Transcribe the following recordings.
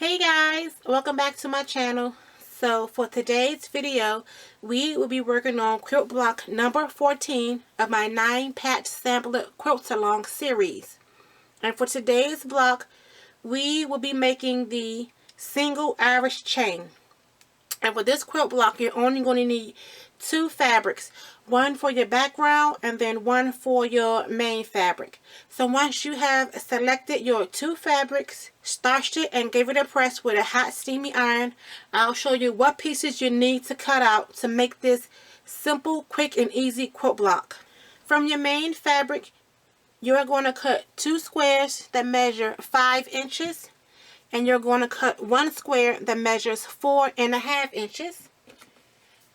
Hey guys, welcome back to my channel. So for today's video, we will be working on quilt block number 14 of my 9-patch sampler quilt along series. And for today's block, we will be making the single Irish chain. And for this quilt block, you're only going to need 2 fabrics. One for your background and then one for your main fabric. So once you have selected your 2 fabrics, starched it and gave it a press with a hot steamy iron, I'll show you what pieces you need to cut out to make this simple, quick, and easy quilt block. From your main fabric, you're going to cut 2 squares that measure 5 inches. And you're going to cut 1 square that measures 4.5 inches.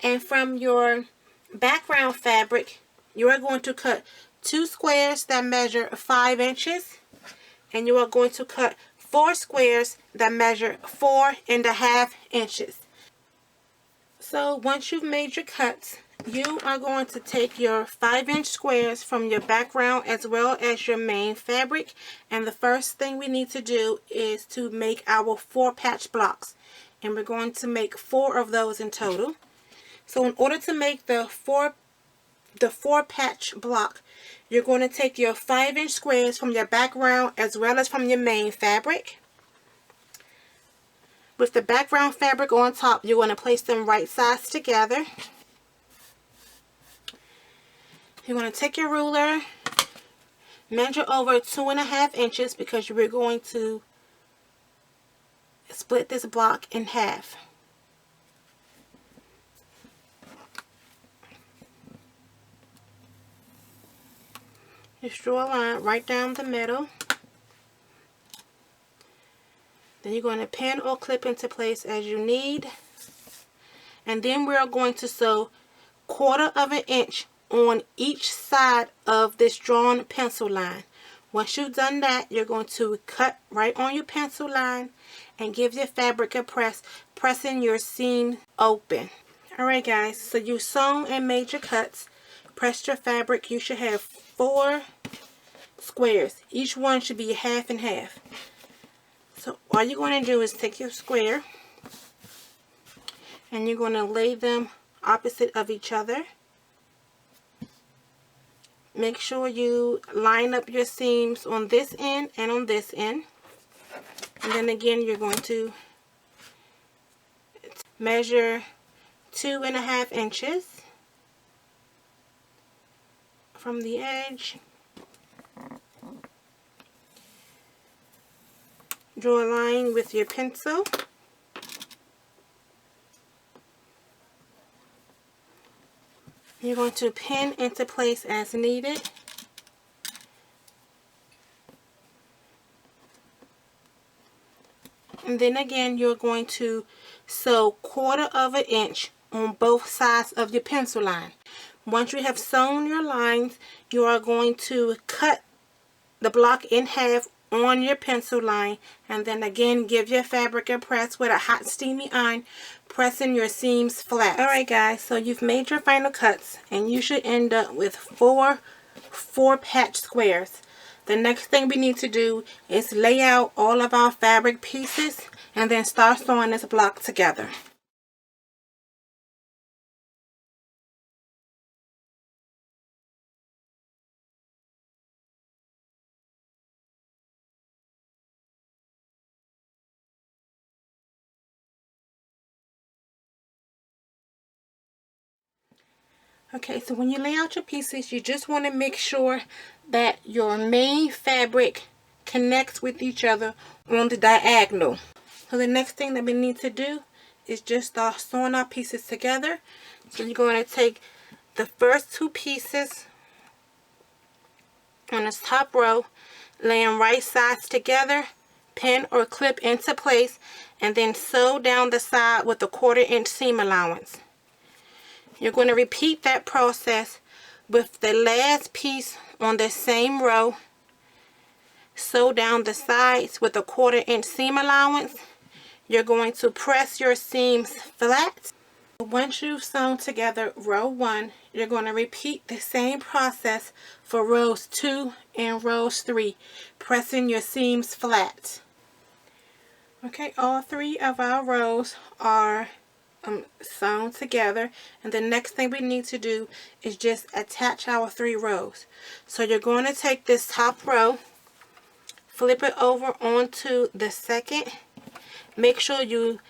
And from your background fabric, you are going to cut 2 squares that measure 5 inches. And you are going to cut 4 squares that measure 4.5 inches. So once you've made your cuts, you are going to take your 5-inch squares from your background as well as your main fabric, and the first thing we need to do is to make our 4-patch blocks, and we're going to make 4 of those in total. So in order to make the 4-patch block, you're going to take your 5-inch squares from your background as well as from your main fabric. With the background fabric on top, you're going to place them right sides together. You're going to take your ruler, measure over 2.5 inches because we're going to split this block in half. Just draw a line right down the middle. Then you're going to pin or clip into place as you need. And then we're going to sew 1/4 inch on each side of this drawn pencil line. Once you've done that, you're going to cut right on your pencil line and give your fabric a press, pressing your seam open. Alright guys, so you've sewn and made your cuts, pressed your fabric. You should have 4 squares. Each one should be half and half. So all you're going to do is take your square and you're going to lay them opposite of each other. Make sure you line up your seams on this end and on this end. And then again, you're going to measure 2.5 inches from the edge. Draw a line with your pencil. You're going to pin into place as needed. And then again, you're going to sew 1/4 inch on both sides of your pencil line. Once you have sewn your lines, you are going to cut the block in half on your pencil line, and then again give your fabric a press with a hot steamy iron, pressing your seams flat. Alright guys, so you've made your final cuts and you should end up with 4-patch squares. The next thing we need to do is lay out all of our fabric pieces and then start sewing this block together. Okay, so when you lay out your pieces, you just want to make sure that your main fabric connects with each other on the diagonal. So the next thing that we need to do is just start sewing our pieces together. So you're going to take the first 2 pieces on this top row, lay them right sides together, pin or clip into place, and then sew down the side with a 1/4 inch seam allowance. You're going to repeat that process with the last piece on the same row. Sew down the sides with a 1/4 inch seam allowance. You're going to press your seams flat. Once you've sewn together row 1, you're going to repeat the same process for rows 2 and rows 3, pressing your seams flat. Okay, all 3 of our rows are sewn together, and the next thing we need to do is just attach our 3 rows. So you're going to take this top row, flip it over onto the second. Make sure you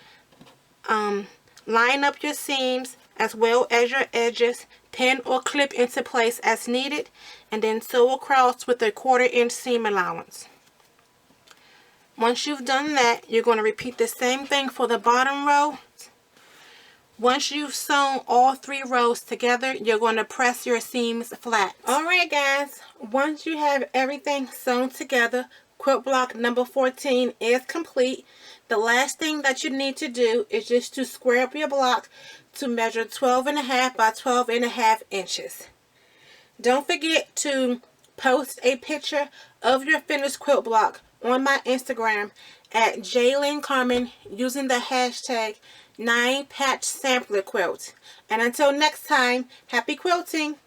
line up your seams as well as your edges, pin or clip into place as needed, and then sew across with a 1/4 inch seam allowance. Once you've done that, you're going to repeat the same thing for the bottom row. Once you've sewn all 3 rows together, you're going to press your seams flat. Alright guys, once you have everything sewn together, quilt block number 14 is complete. The last thing that you need to do is just to square up your block to measure 12.5 by 12.5 inches. Don't forget to post a picture of your finished quilt block on my Instagram at @JLynCarmen using the hashtag 9patchsamplerquilt. And until next time, happy quilting!